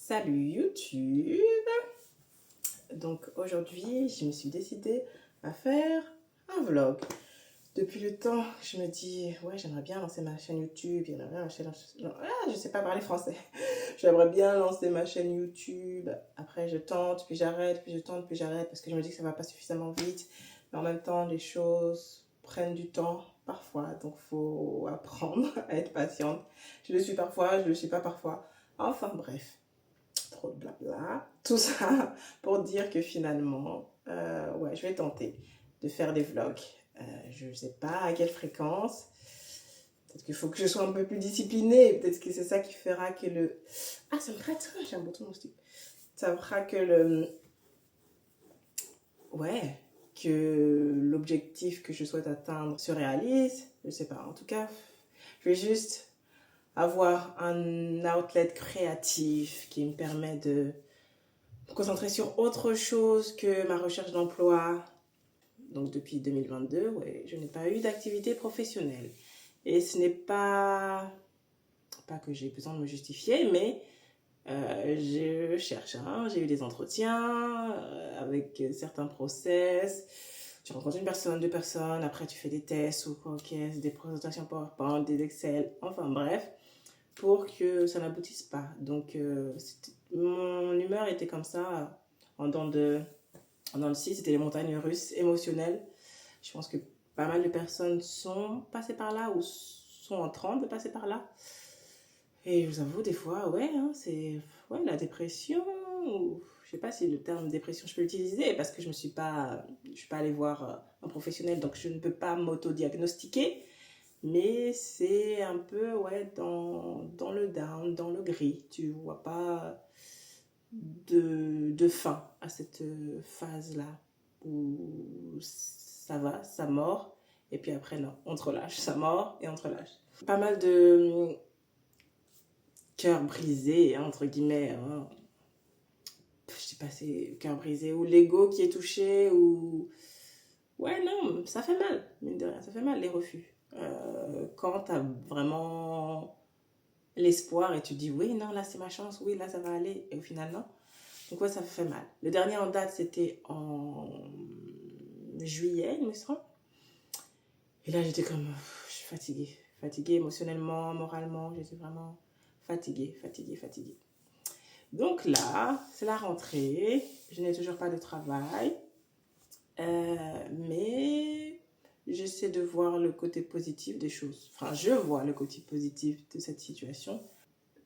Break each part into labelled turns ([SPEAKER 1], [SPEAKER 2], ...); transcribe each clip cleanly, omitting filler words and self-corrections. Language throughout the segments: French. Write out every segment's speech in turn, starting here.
[SPEAKER 1] Salut YouTube! Donc aujourd'hui, je me suis décidée à faire un vlog. Depuis le temps, je me dis, ouais, j'aimerais bien lancer ma chaîne YouTube. J'aimerais bien je sais pas parler français. J'aimerais bien lancer ma chaîne YouTube. Après, je tente, puis j'arrête, puis je tente, puis j'arrête, parce que je me dis que ça va pas suffisamment vite. Mais en même temps, les choses prennent du temps parfois. Donc, il faut apprendre à être patiente. Je le suis parfois, je le suis pas parfois. Enfin, bref. Trop de blabla, tout ça pour dire que finalement, ouais, je vais tenter de faire des vlogs. Je ne sais pas à quelle fréquence. Peut-être qu'il faut que je sois un peu plus disciplinée. Peut-être que c'est ça qui fera que le... Ah, ça me gratte, j'ai un bouton moustique. Ça fera que le... Ouais, que l'objectif que je souhaite atteindre se réalise. Je sais pas, en tout cas, je vais juste avoir un outlet créatif qui me permet de me concentrer sur autre chose que ma recherche d'emploi. Donc depuis 2022, ouais, je n'ai pas eu d'activité professionnelle. Et ce n'est pas que j'ai besoin de me justifier, mais je cherche. Hein. J'ai eu des entretiens avec certains process. Tu rencontres une personne, deux personnes, après tu fais des tests ou quoi, des présentations PowerPoint, des Excel, enfin bref, pour que ça n'aboutisse pas. Donc, mon humeur était comme ça en dents de scie. C'était les montagnes russes émotionnelles. Je pense que pas mal de personnes sont passées par là ou sont en train de passer par là. Et je vous avoue, des fois, ouais, hein, c'est la dépression. Ou, je sais pas si le terme dépression, je peux l'utiliser parce que je suis pas allée voir un professionnel, donc je ne peux pas m'auto-diagnostiquer. Mais c'est un peu, ouais, dans le down, dans le gris. Tu vois pas de fin à cette phase-là où ça va, ça mord. Et puis après, non, on te relâche. Ça mord et on te relâche. Pas mal de cœurs brisés, entre guillemets. Hein. Je sais pas, c'est cœur brisé ou l'ego qui est touché ou... Ouais, non, ça fait mal, mine de rien, ça fait mal les refus. Quand tu as vraiment l'espoir et tu dis oui, non, là c'est ma chance, oui, là ça va aller, et au final non. Donc ouais, ça fait mal. Le dernier en date, c'était en juillet, il me semble. Et là, j'étais comme, je suis fatiguée. Fatiguée émotionnellement, moralement, j'étais vraiment fatiguée. Donc là, c'est la rentrée, je n'ai toujours pas de travail, mais j'essaie de voir le côté positif des choses. Enfin, je vois le côté positif de cette situation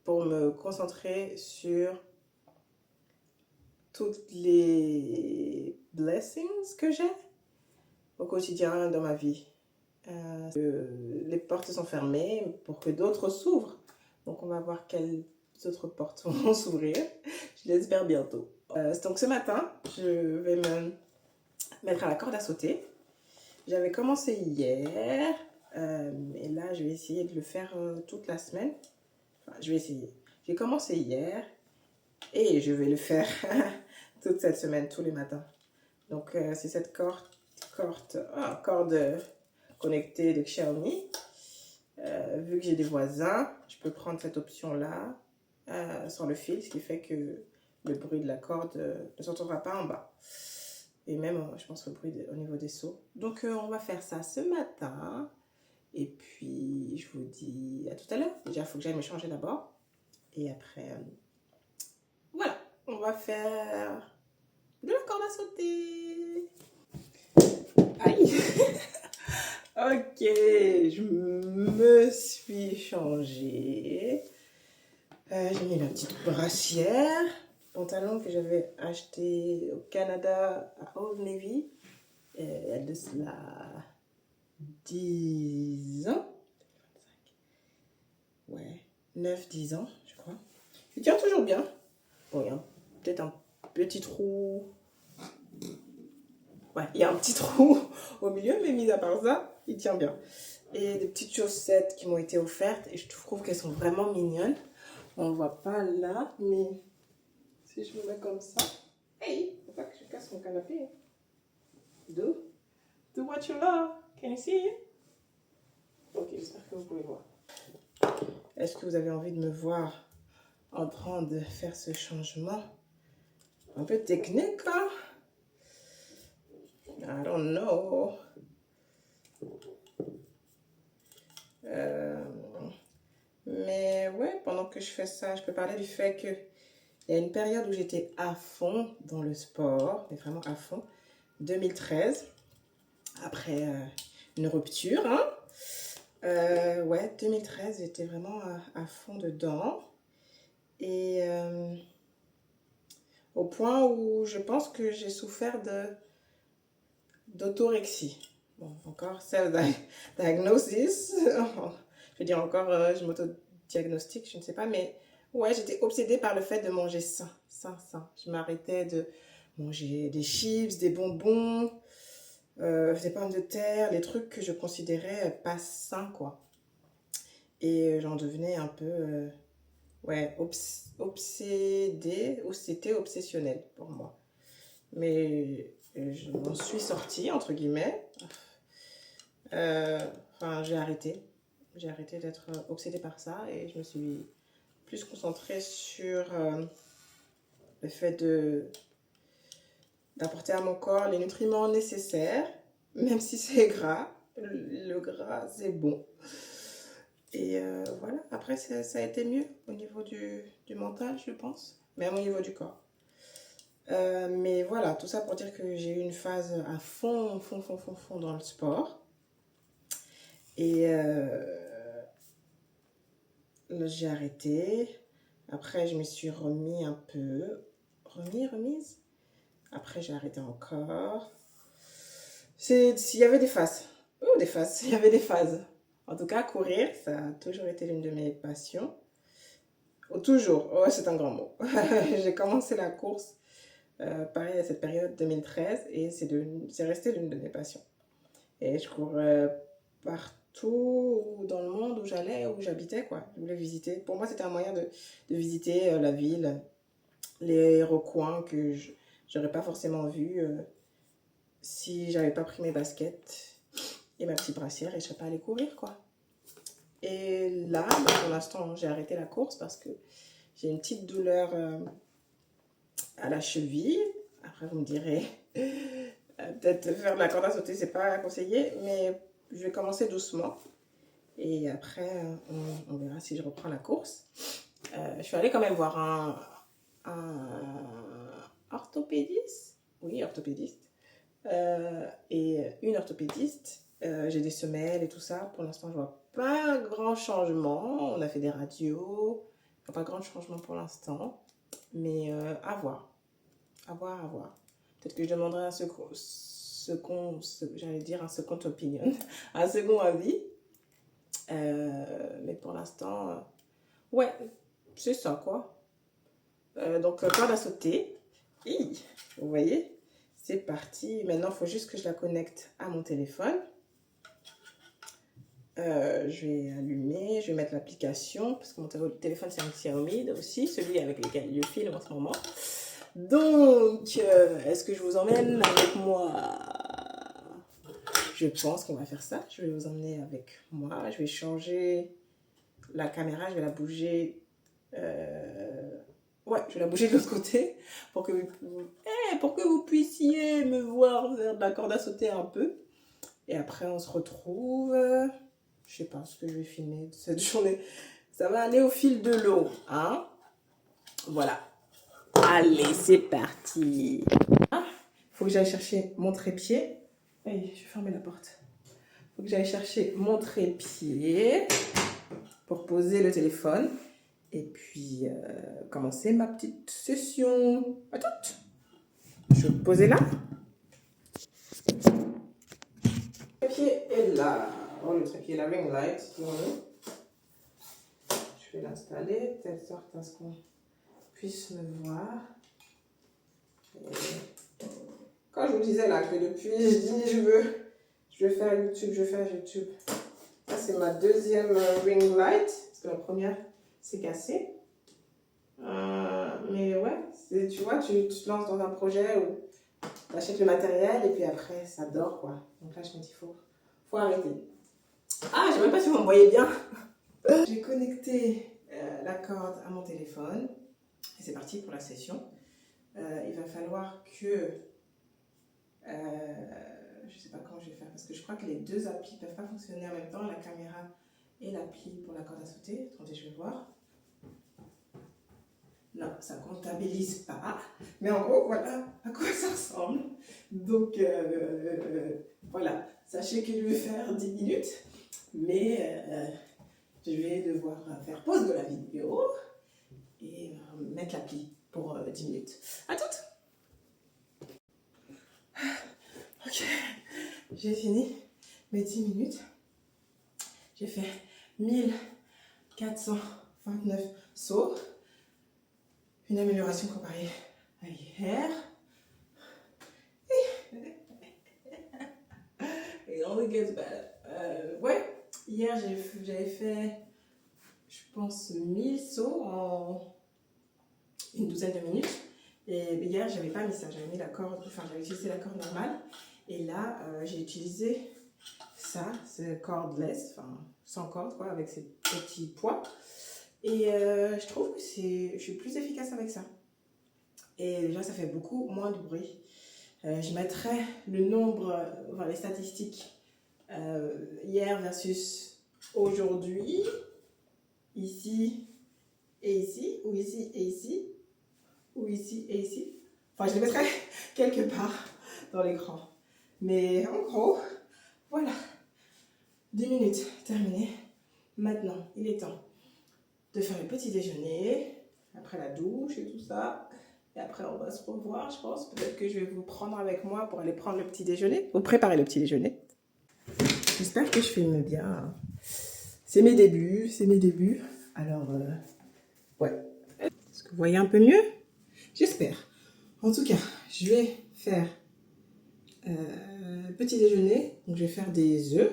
[SPEAKER 1] pour me concentrer sur toutes les blessings que j'ai au quotidien dans ma vie. Les portes sont fermées pour que d'autres s'ouvrent. Donc, on va voir quelles autres portes vont s'ouvrir. Je l'espère bientôt. Donc, ce matin, je vais me mettre à la corde à sauter. J'avais commencé hier. Et là, je vais essayer de le faire toute la semaine. Enfin, je vais essayer. J'ai commencé hier. Et je vais le faire toute cette semaine, tous les matins. Donc, c'est cette corde connectée de Xiaomi. Vu que j'ai des voisins, je peux prendre cette option-là sur le fil, ce qui fait que le bruit de la corde ne s'entendra pas en bas. Et même, je pense, le bruit au niveau des seaux. Donc, on va faire ça ce matin. Et puis, je vous dis à tout à l'heure. Déjà, il faut que j'aille me changer d'abord. Et après, voilà, on va faire de la corde à sauter. Aïe. Ok, je me suis changée. J'ai mis la petite brassière. Pantalon que j'avais acheté au Canada à Old Navy. Il y a de cela 10 ans. Ouais, 9-10 ans, je crois. Il tient toujours bien. Bon, il y a peut-être un petit trou. Ouais, il y a un petit trou au milieu, mais mis à part ça, il tient bien. Et des petites chaussettes qui m'ont été offertes et je trouve qu'elles sont vraiment mignonnes. On ne voit pas là, mais si je me mets comme ça... Hey, faut pas que je casse mon canapé. Do what you love. Can you see it? Ok, j'espère que vous pouvez voir. Est-ce que vous avez envie de me voir en en train de faire ce changement un peu technique, hein? I don't know. Mais ouais, pendant que je fais ça, je peux parler du fait que il y a une période où j'étais à fond dans le sport, mais vraiment à fond. 2013, après une rupture, hein. Ouais, 2013, j'étais vraiment à fond dedans. Et au point où je pense que j'ai souffert d'autorexie. Bon, encore self-diagnosis. Je veux dire encore, je m'auto-diagnostique, je ne sais pas, mais ouais, j'étais obsédée par le fait de manger sain, sain, sain. Je m'arrêtais de manger des chips, des bonbons, des pommes de terre, les trucs que je considérais pas sains, quoi. Et j'en devenais un peu, ouais, obsédée, ou c'était obsessionnel pour moi. Mais je m'en suis sortie, entre guillemets. Enfin, j'ai arrêté. J'ai arrêté d'être obsédée par ça et je me suis plus concentrée sur le fait d'apporter à mon corps les nutriments nécessaires, même si c'est gras. Le gras, c'est bon. Et voilà, après, ça a été mieux au niveau du mental, je pense, même au niveau du corps. Mais voilà, tout ça pour dire que j'ai eu une phase à fond, fond, fond, fond, fond dans le sport. Et j'ai arrêté. Après, je me suis remis un peu. Remise. Après, j'ai arrêté encore. Il y avait des phases. Oh, des phases. Il y avait des phases. En tout cas, courir, ça a toujours été l'une de mes passions. Oh, toujours. Oh, c'est un grand mot. J'ai commencé la course, pareil, à cette période 2013, et c'est resté l'une de mes passions. Et je cours partout dans le monde où j'allais, où j'habitais, quoi. Je voulais visiter. Pour moi, c'était un moyen de visiter la ville, les recoins que je n'aurais pas forcément vus si j'avais pas pris mes baskets et ma petite brassière et je serais pas allée courir, quoi. Et là, pour l'instant, j'ai arrêté la course parce que j'ai une petite douleur à la cheville. Après, vous me direz, peut-être faire de la corde à sauter, c'est pas conseillé, mais je vais commencer doucement. Et après, on verra si je reprends la course. Je suis allée quand même voir un orthopédiste. Oui, orthopédiste. Et une orthopédiste. J'ai des semelles et tout ça. Pour l'instant, je vois pas grand changement. On a fait des radios. Il n'y a pas grand changement pour l'instant. Mais à voir. À voir, à voir. Peut-être que je demanderai un second opinion. Un second avis. Mais pour l'instant, ouais, c'est ça, quoi. Donc, corde à sauter. Vous voyez, c'est parti. Maintenant, il faut juste que je la connecte à mon téléphone. Je vais allumer, je vais mettre l'application, parce que mon téléphone, c'est un Xiaomi aussi, celui avec lequel je filme en ce moment. Donc, est-ce que je vous emmène avec moi? Je pense qu'on va faire ça. Je vais vous emmener avec moi. Je vais changer la caméra, je vais la bouger. Ouais, je vais la bouger de l'autre côté pour que vous puissiez me voir faire de la corde à sauter un peu. Et après, on se retrouve. Je sais pas ce que je vais filmer de cette journée. Ça va aller au fil de l'eau, hein? Voilà. Allez, c'est parti. Faut que j'aille chercher mon trépied. Hey, je vais fermer la porte. Faut que j'aille chercher mon trépied pour poser le téléphone. Et puis, commencer ma petite session. À toutes. Je vais me poser là. Le trépied est là. Oh, le trépied, la ring light. Je vais l'installer de telle sorte à ce qu'on puisse me voir. Et quand je vous disais là que depuis, je dis je veux faire YouTube. Ça, c'est ma deuxième ring light. Parce que la première s'est cassée. Mais ouais, tu vois, tu te lances dans un projet où tu achètes le matériel et puis après, ça dort, quoi. Donc là, je me dis, faut arrêter. Ah, je ne sais même pas si vous me voyez bien. J'ai connecté la corde à mon téléphone. Et c'est parti pour la session. Il va falloir que... je ne sais pas comment je vais faire parce que je crois que les deux applis ne peuvent pas fonctionner en même temps, la caméra et l'appli pour la corde à sauter. Attendez, je vais voir. Non, ça ne comptabilise pas. Mais en gros, voilà à quoi ça ressemble. Donc, voilà. Sachez que je vais faire 10 minutes. Mais je vais devoir faire pause de la vidéo et mettre l'appli pour 10 minutes. À toutes! Ok, j'ai fini mes 10 minutes. J'ai fait 1429 sauts. Une amélioration comparée à hier. Et on gets better. Ouais, hier j'avais fait, je pense, 1000 sauts en une douzaine de minutes. Et hier, j'avais pas mis ça, j'avais mis la corde, enfin j'avais utilisé la corde normale. Et là, j'ai utilisé ça, c'est cordless, enfin sans corde quoi, avec ces petits poids. Et je trouve que je suis plus efficace avec ça. Et déjà, ça fait beaucoup moins de bruit. Je mettrai le nombre, enfin les statistiques hier versus aujourd'hui, ici et ici, ou ici et ici, ou ici et ici. Enfin, je les mettrai quelque part dans l'écran. Mais en gros, voilà. 10 minutes terminées. Maintenant, il est temps de faire le petit déjeuner, après la douche et tout ça. Et après, on va se revoir, je pense. Peut-être que je vais vous prendre avec moi pour aller prendre le petit déjeuner, ou préparer le petit déjeuner. J'espère que je filme bien. C'est mes débuts, c'est mes débuts. Alors, ouais. Est-ce que vous voyez un peu mieux? J'espère. En tout cas, je vais faire petit déjeuner. Donc, je vais faire des œufs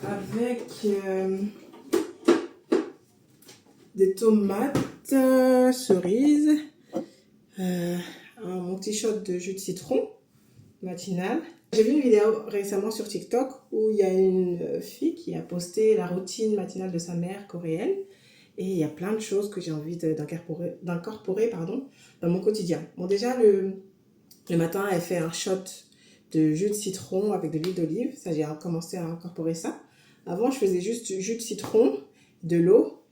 [SPEAKER 1] avec des tomates cerises, mon petit shot de jus de citron matinal. J'ai vu une vidéo récemment sur TikTok où il y a une fille qui a posté la routine matinale de sa mère coréenne. Et il y a plein de choses que j'ai envie d'incorporer dans mon quotidien. Bon, déjà, le matin, elle fait un shot de jus de citron avec de l'huile d'olive. Ça, j'ai commencé à incorporer ça. Avant, je faisais juste du jus de citron, de l'eau,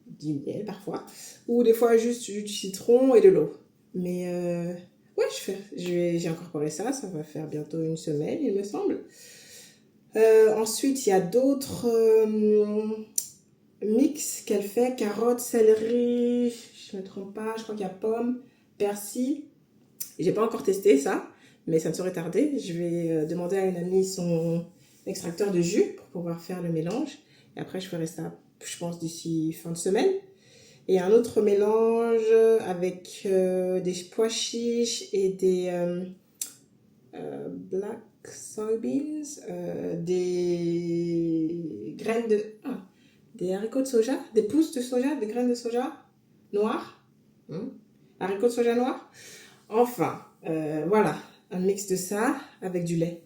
[SPEAKER 1] du miel parfois, ou des fois juste jus de citron et de l'eau. Mais ouais, j'ai incorporé ça. Ça va faire bientôt une semaine, il me semble. Ensuite, il y a d'autres... mix qu'elle fait, carottes, céleri, je ne me trompe pas, je crois qu'il y a pommes, persil. J'ai pas encore testé ça, mais ça ne saurait tarder. Je vais demander à une amie son extracteur de jus pour pouvoir faire le mélange. Et après, je ferai ça, je pense, d'ici fin de semaine. Et un autre mélange avec des pois chiches et des black soybeans, des graines de... des haricots de soja, des pousses de soja, des graines de soja noires, haricots de soja noirs. Enfin, voilà, un mix de ça avec du lait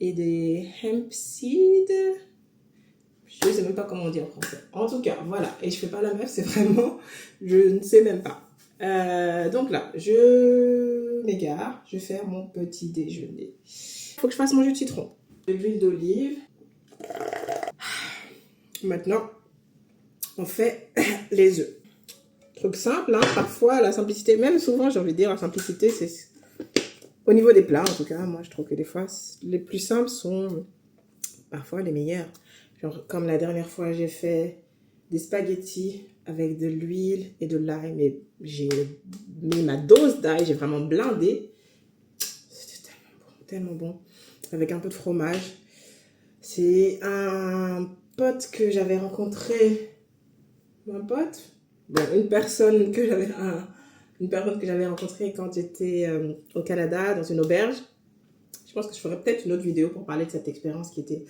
[SPEAKER 1] et des hemp seeds. Je ne sais même pas comment on dit en français. En tout cas, voilà. Et je fais pas la meuf, c'est vraiment, je ne sais même pas. Donc là, je m'égare, je vais faire mon petit déjeuner. Il faut que je fasse mon jus de citron, de l'huile d'olive. Maintenant, on fait les œufs. Truc simple, hein, parfois la simplicité, même souvent j'ai envie de dire la simplicité, c'est au niveau des plats en tout cas, moi je trouve que des fois les plus simples sont parfois les meilleurs. Genre comme la dernière fois j'ai fait des spaghettis avec de l'huile et de l'ail, mais j'ai mis ma dose d'ail, j'ai vraiment blindé. C'était tellement bon, avec un peu de fromage. C'est un pote que j'avais rencontré, une personne que j'avais rencontrée quand j'étais au Canada, dans une auberge. Je pense que je ferai peut-être une autre vidéo pour parler de cette expérience qui était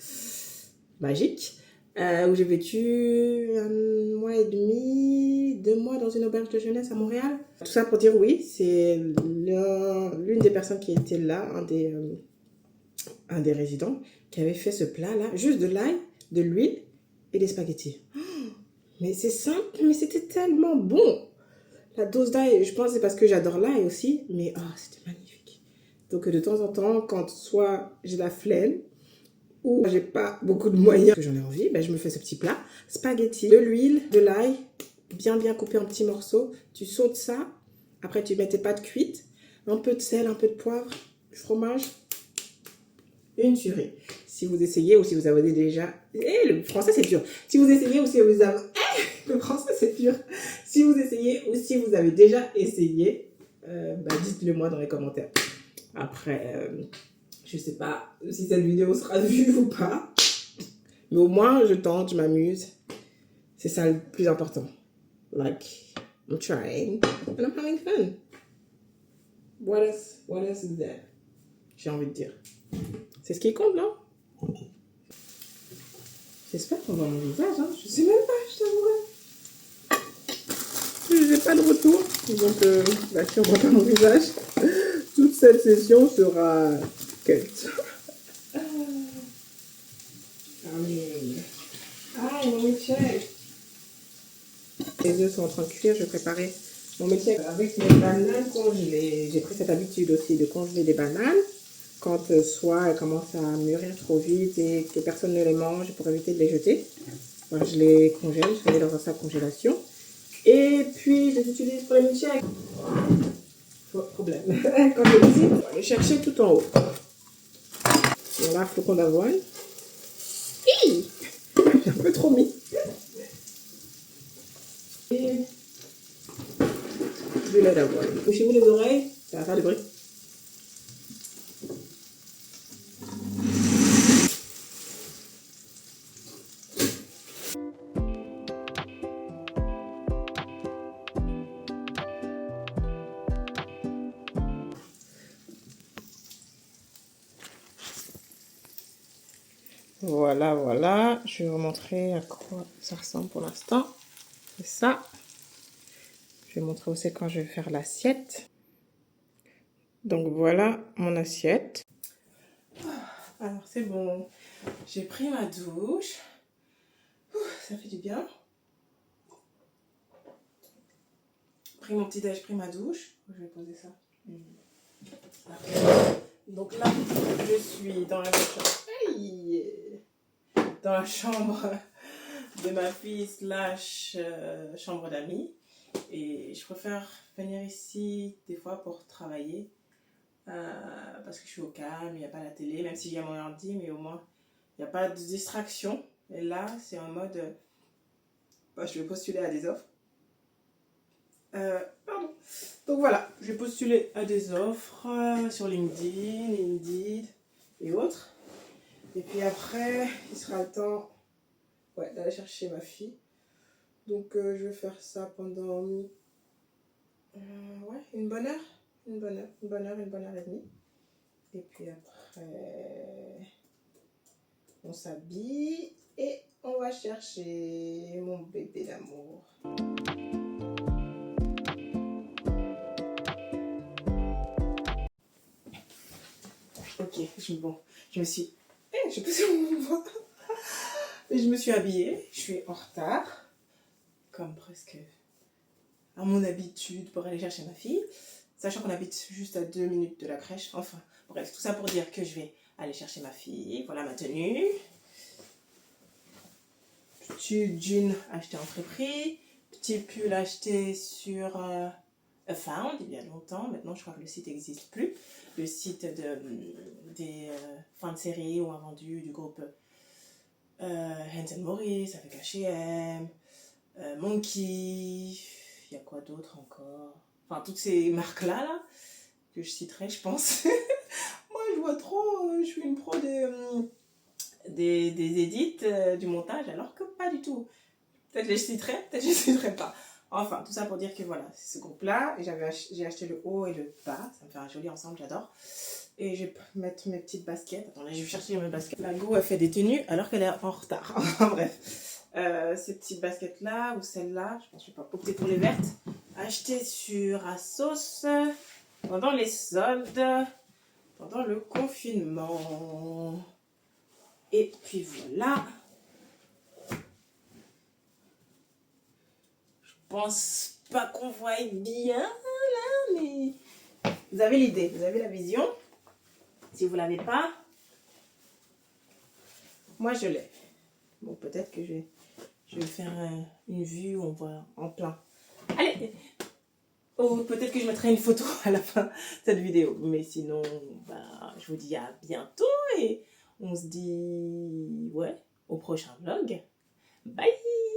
[SPEAKER 1] magique, où j'ai vécu 1 mois et demi, 2 mois dans une auberge de jeunesse à Montréal. Tout ça pour dire oui, c'est l'une des personnes qui était là, un des résidents, qui avait fait ce plat-là, juste de l'ail, de l'huile et des spaghettis. Mais c'est simple, mais c'était tellement bon. La dose d'ail, je pense que c'est parce que j'adore l'ail aussi, mais c'était magnifique. Donc de temps en temps, quand soit j'ai la flemme ou j'ai pas beaucoup de moyens, que j'en ai envie, ben, je me fais ce petit plat. Spaghetti, de l'huile, de l'ail, bien coupé en petits morceaux. Tu sautes ça, après tu mets tes pâtes cuites, un peu de sel, un peu de poivre, du fromage, une tuerie. Si vous essayez ou si vous avez déjà... le français c'est dur. Si vous essayez ou si vous avez... le français c'est dur. Si vous essayez ou si vous avez déjà essayé, dites-le moi dans les commentaires. Après, je sais pas si cette vidéo sera vue ou pas. Mais au moins, je tente, je m'amuse. C'est ça le plus important. Like, I'm trying and I'm having fun. What else is there? J'ai envie de dire. C'est ce qui compte, non? J'espère qu'on voit mon visage, hein. Je sais même pas, je t'avouerai. Je n'ai pas de retour. Donc, si on voit pas mon visage, toute cette session sera culte. Mon milkshake. Les œufs sont en train de cuire, je vais préparer mon milkshake avec mes bananes congelées. J'ai pris cette habitude aussi de congeler des bananes quand soit elles commencent à mûrir trop vite et que personne ne les mange pour éviter de les jeter. Alors, je les congèle, je les mets dans un sac congélation. Et puis je les utilise pour les milkshakes. Problème. Quand je visite, on va les chercher tout en haut. Voilà, flocon d'avoine. J'ai un peu trop mis. Et du lait d'avoine. Bouchez-vous les oreilles, ça va faire du bruit. Voilà. Je vais vous montrer à quoi ça ressemble pour l'instant. C'est ça. Je vais montrer aussi quand je vais faire l'assiette. Donc voilà mon assiette. Alors c'est bon. J'ai pris ma douche. Ça fait du bien. Pris mon petit déj, pris ma douche. Je vais poser ça. Donc là, je suis dans la chambre. Dans la chambre de ma fille / chambre d'amis. Et je préfère venir ici des fois pour travailler. Parce que je suis au calme, il n'y a pas la télé, même s'il y a mon ordi, mais au moins il n'y a pas de distraction. Et là, c'est en mode, je vais postuler à des offres. Donc voilà, je vais postuler à des offres sur LinkedIn, Indeed et autres. Et puis après, il sera le temps d'aller chercher ma fille. Donc je vais faire ça pendant une bonne heure. Une bonne heure et demie. Et puis après, on s'habille et on va chercher mon bébé d'amour. Ok, je me suis... je sais pas si on me voit. Je me suis habillée, je suis en retard, comme presque à mon habitude pour aller chercher ma fille, sachant qu'on habite juste à 2 minutes de la crèche. Enfin, bref, tout ça pour dire que je vais aller chercher ma fille. Voilà ma tenue. Petit jean acheté en friperie, petit pull acheté sur Found il y a longtemps. Maintenant, je crois que le site n'existe plus. Le site des fins de série ou invendus du groupe Hans Maurice avec H&M, Monkey, il y a quoi d'autre encore? Enfin, toutes ces marques-là, là, que je citerai, je pense. Moi, je vois trop, je suis une pro des édits, du montage, alors que pas du tout. Peut-être que je citerai, peut-être que je citerai pas. Enfin, tout ça pour dire que voilà, c'est ce groupe-là. J'ai acheté le haut et le bas. Ça me fait un joli ensemble, j'adore. Et je vais mettre mes petites baskets. Attendez, je vais chercher mes baskets. La Go, elle fait des tenues alors qu'elle est en retard. Bref. Ces petites baskets-là ou celles-là, je pense que je vais pas opter pour les vertes. Achetées sur Asos pendant les soldes, pendant le confinement. Et puis voilà. pense pas qu'on voit bien là, mais vous avez l'idée, vous avez la vision. Si vous l'avez pas, moi je l'ai. Bon, peut-être que je vais faire une vue où on voit en plein. Allez! Oh, peut-être que je mettrai une photo à la fin de cette vidéo. Mais sinon, bah, je vous dis à bientôt et on se dit, ouais, au prochain vlog. Bye!